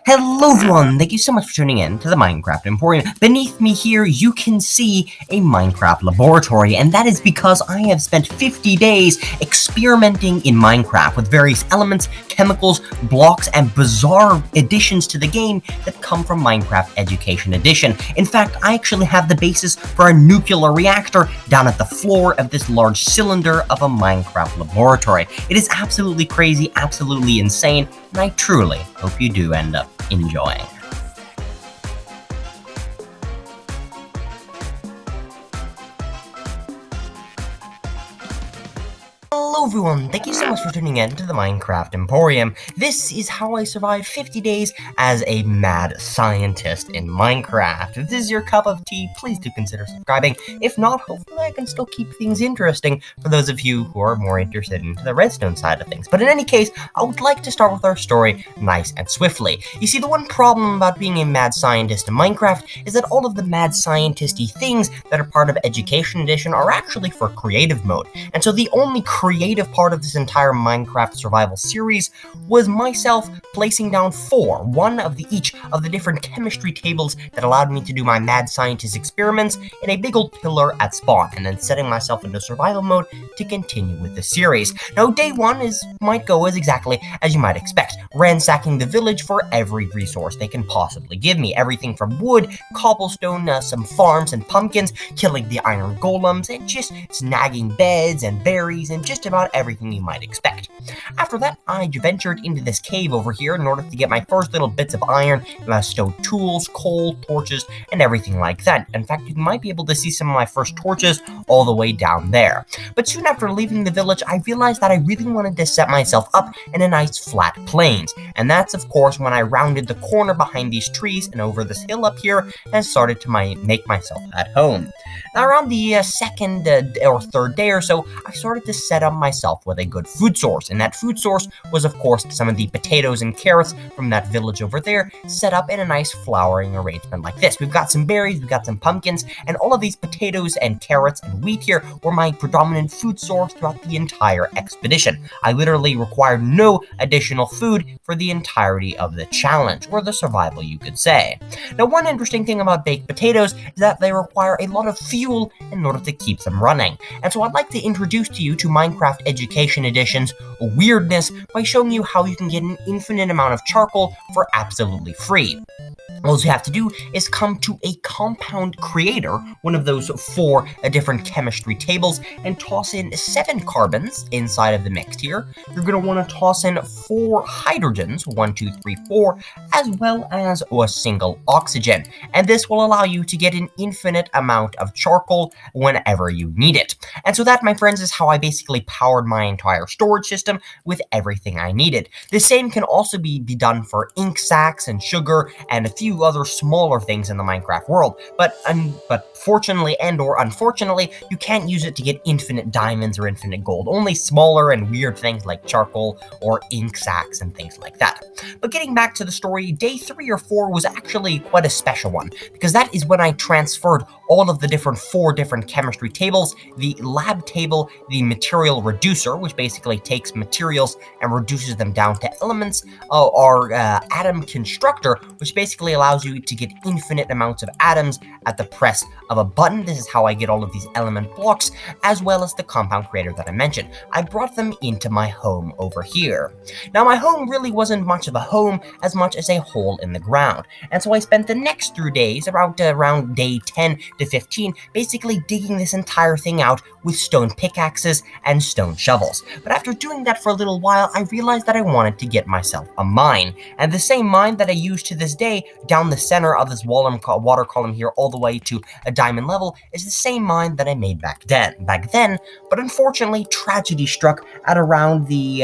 Hello everyone, thank you so much for tuning in to the Minecraft Emporium. Beneath me here, you can see a Minecraft laboratory, and that is because I have spent 50 days experimenting in Minecraft with various elements, chemicals, blocks, and bizarre additions to the game that come from Minecraft Education Edition. In fact, I actually have the basis for a nuclear reactor down at the floor of this large cylinder of a Minecraft laboratory. It is absolutely crazy, absolutely insane, and I truly hope you do end up enjoying. Hello everyone, thank you so much for tuning in to the Minecraft Emporium. This is how I survived 50 days as a mad scientist in Minecraft. If this is your cup of tea, please do consider subscribing. If not, hopefully I can still keep things interesting for those of you who are more interested in the redstone side of things. But in any case, I would like to start with our story nice and swiftly. You see, the one problem about being a mad scientist in Minecraft is that all of the mad scientisty things that are part of Education Edition are actually for creative mode. And so the only creative part of this entire Minecraft survival series was myself placing down one of each of the different chemistry tables that allowed me to do my mad scientist experiments in a big old pillar at spawn, and then setting myself into survival mode to continue with the series. Now, day one might go as exactly as you might expect, ransacking the village for every resource they can possibly give me. Everything from wood, cobblestone, some farms and pumpkins, killing the iron golems, and just snagging beds and berries and just about everything you might expect. After that, I ventured into this cave over here in order to get my first little bits of iron, stone tools, coal, torches, and everything like that. In fact, you might be able to see some of my first torches all the way down there. But soon after leaving the village, I realized that I really wanted to set myself up in a nice flat plains. And that's, of course, when I rounded the corner behind these trees and over this hill up here and started to make myself at home. Now, around the second or third day or so, I started to set up myself with a good food source, and that food source was, of course, some of the potatoes and carrots from that village over there, set up in a nice flowering arrangement like this. We've got some berries, we've got some pumpkins, and all of these potatoes and carrots and wheat here were my predominant food source throughout the entire expedition. I literally required no additional food for the entirety of the challenge, or the survival, you could say. Now, one interesting thing about baked potatoes is that they require a lot of fuel in order to keep them running. And so I'd like to introduce to you to Minecraft Education Edition's weirdness by showing you how you can get an infinite amount of charcoal for absolutely free. All you have to do is come to a compound creator, one of those 4 different chemistry tables, and toss in 7 carbons inside of the mix here. You're going to want to toss in 4 hydrogens, 1, 2, 3, 4, as well as a single oxygen. And this will allow you to get an infinite amount of charcoal whenever you need it. And so that, my friends, is how I basically powered my entire storage system with everything I needed. The same can also be done for ink sacks and sugar and a few other smaller things in the Minecraft world, but fortunately and or unfortunately, you can't use it to get infinite diamonds or infinite gold. Only smaller and weird things like charcoal or ink sacks and things like that. But getting back to the story, day 3 or 4 was actually quite a special one, because that is when I transferred all of the 4 different chemistry tables, the lab table, the material reducer, which basically takes materials and reduces them down to elements, our atom constructor, which basically allows you to get infinite amounts of atoms at the press of a button. This is how I get all of these element blocks, as well as the compound creator that I mentioned. I brought them into my home over here. Now, my home really wasn't much of a home as much as a hole in the ground, and so I spent the next 3 days, around day 10 to 15, basically digging this entire thing out with stone pickaxes and stone shovels. But after doing that for a little while, I realized that I wanted to get myself a mine, and the same mine that I use to this day down the center of this water column here all the way to a diamond level is the same mine that I made back then, but unfortunately tragedy struck at around the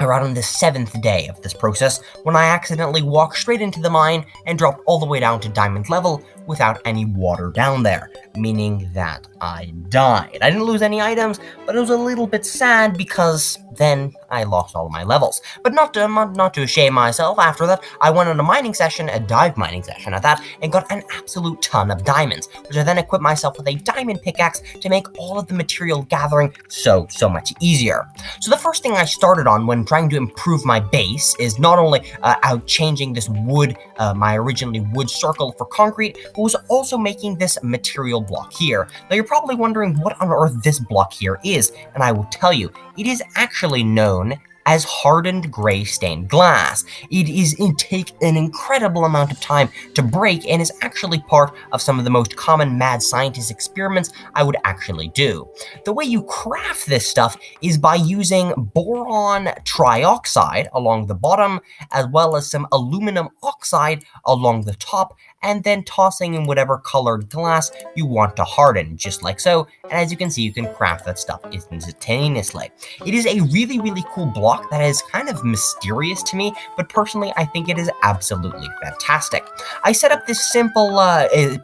7th day of this process, when I accidentally walked straight into the mine and dropped all the way down to diamond level without any water down there, meaning that I died. I didn't lose any items, but it was a little bit sad because then I lost all of my levels. But not to shame myself, after that, I went on a mining session, a dive mining session at that, and got an absolute ton of diamonds, which I then equipped myself with a diamond pickaxe to make all of the material gathering so much easier. So the first thing I started on when trying to improve my base is not only out changing this wood, my originally wood circle for concrete, but was also making this material block here. Now you're probably wondering what on earth this block here is, and I will tell you, it is actually known as hardened gray stained glass. It take an incredible amount of time to break and is actually part of some of the most common mad scientist experiments I would actually do. The way you craft this stuff is by using boron trioxide along the bottom, as well as some aluminum oxide along the top, and then tossing in whatever colored glass you want to harden, just like so. And as you can see, you can craft that stuff instantaneously. It is a really cool block that is kind of mysterious to me, but personally I think it is absolutely fantastic. I set up this simple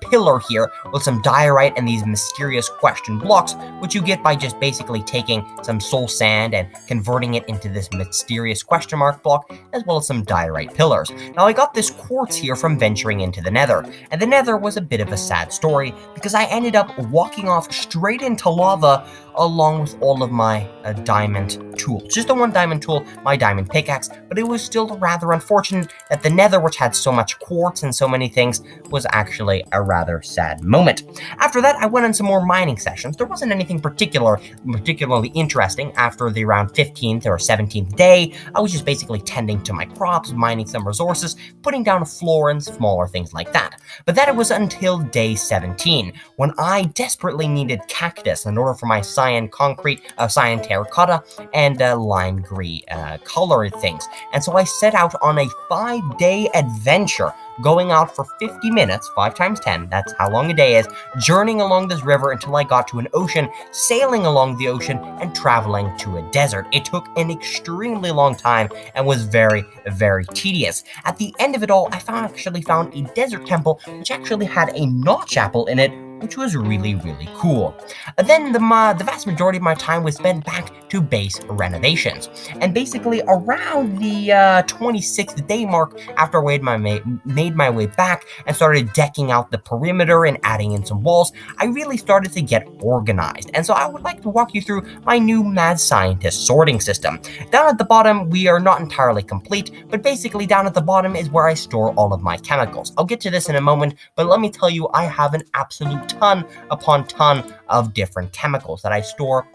pillar here with some diorite and these mysterious question blocks, which you get by just basically taking some soul sand and converting it into this mysterious question mark block, as well as some diorite pillars. Now I got this quartz here from venturing into the Nether, and the Nether was a bit of a sad story because I ended up walking off straight into lava along with all of my diamond tools. Just the one diamond tool, my diamond pickaxe, but it was still rather unfortunate that the Nether, which had so much quartz and so many things, was actually a rather sad moment. After that, I went on some more mining sessions. There wasn't anything particularly interesting after the around 15th or 17th day. I was just basically tending to my crops, mining some resources, putting down a floor and smaller things like that. But that it was until day 17, when I desperately needed cactus in order for my cyan terracotta, and lime green colored things. And so I set out on a 5-day adventure, going out for 50 minutes, 5 times 10, that's how long a day is, journeying along this river until I got to an ocean, sailing along the ocean, and traveling to a desert. It took an extremely long time and was very tedious. At the end of it all, I actually found a desert temple which actually had a notch apple in it, which was really cool. Then the vast majority of my time was spent back to base renovations. And basically around the 26th day mark, after I made my way back and started decking out the perimeter and adding in some walls, I really started to get organized. And so I would like to walk you through my new mad scientist sorting system. Down at the bottom, we are not entirely complete, but basically down at the bottom is where I store all of my chemicals. I'll get to this in a moment, but let me tell you, I have an absolute ton upon ton of different chemicals that I store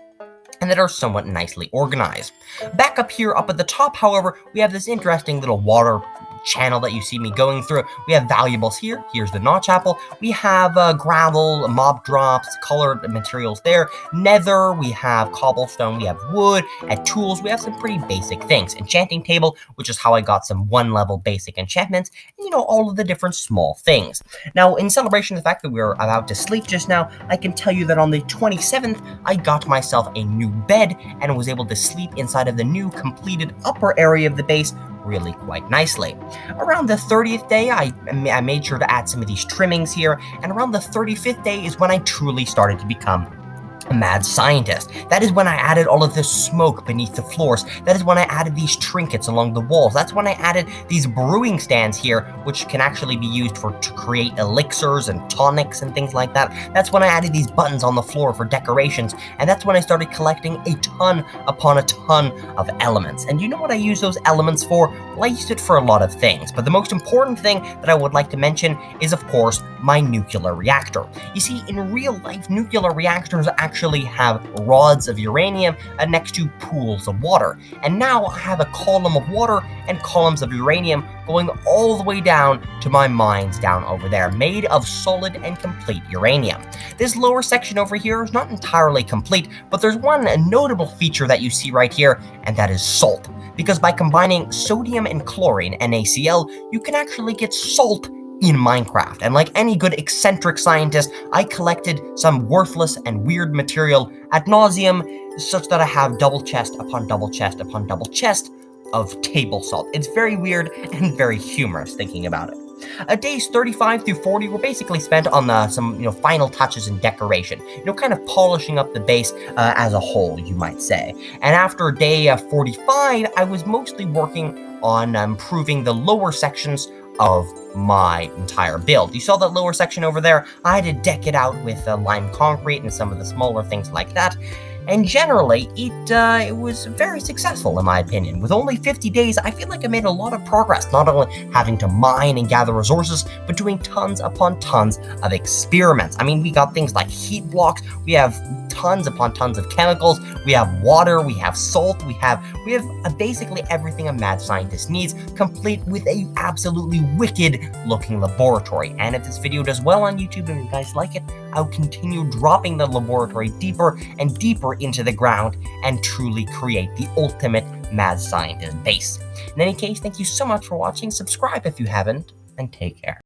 and that are somewhat nicely organized. Back up here, up at the top, however, we have this interesting little water channel that you see me going through. We have valuables here. Here's the notch apple. We have gravel, mob drops, colored materials there. Nether, we have cobblestone, we have wood, and tools. We have some pretty basic things. Enchanting table, which is how I got some 1-level basic enchantments, and all of the different small things. Now, in celebration of the fact that we were about to sleep just now, I can tell you that on the 27th, I got myself a new bed and was able to sleep inside of the new completed upper area of the base really quite nicely. Around the 30th day, I made sure to add some of these trimmings here, and around the 35th day is when I truly started to become a mad scientist. That is when I added all of this smoke beneath the floors. That is when I added these trinkets along the walls. That's when I added these brewing stands here, which can actually be used to create elixirs and tonics and things like that. That's when I added these buttons on the floor for decorations, and that's when I started collecting a ton upon a ton of elements. And you know what I use those elements for? Well, I used it for a lot of things, but the most important thing that I would like to mention is, of course, my nuclear reactor. You see, in real life, nuclear reactors actually have rods of uranium next to pools of water. And now I have a column of water and columns of uranium going all the way down to my mines down over there, made of solid and complete uranium. This lower section over here is not entirely complete, but there's one notable feature that you see right here, and that is salt. Because by combining sodium and chlorine, NaCl, you can actually get salt in Minecraft. And like any good eccentric scientist, I collected some worthless and weird material ad nauseum, such that I have double chest upon double chest upon double chest of table salt. It's very weird and very humorous thinking about it. Days 35 through 40 were basically spent on some final touches and decoration, kind of polishing up the base as a whole, you might say. And after day 45, I was mostly working on improving the lower sections of my entire build. You saw that lower section over there? I had to deck it out with lime concrete and some of the smaller things like that. And generally, it was very successful in my opinion. With only 50 days, I feel like I made a lot of progress, not only having to mine and gather resources, but doing tons upon tons of experiments. I mean, we got things like heat blocks, we have tons upon tons of chemicals, we have water, we have salt, we have basically everything a mad scientist needs, complete with a absolutely wicked looking laboratory. And if this video does well on YouTube and you guys like it, I'll continue dropping the laboratory deeper and deeper into the ground and truly create the ultimate mad scientist base. In any case, thank you so much for watching, subscribe if you haven't, and take care.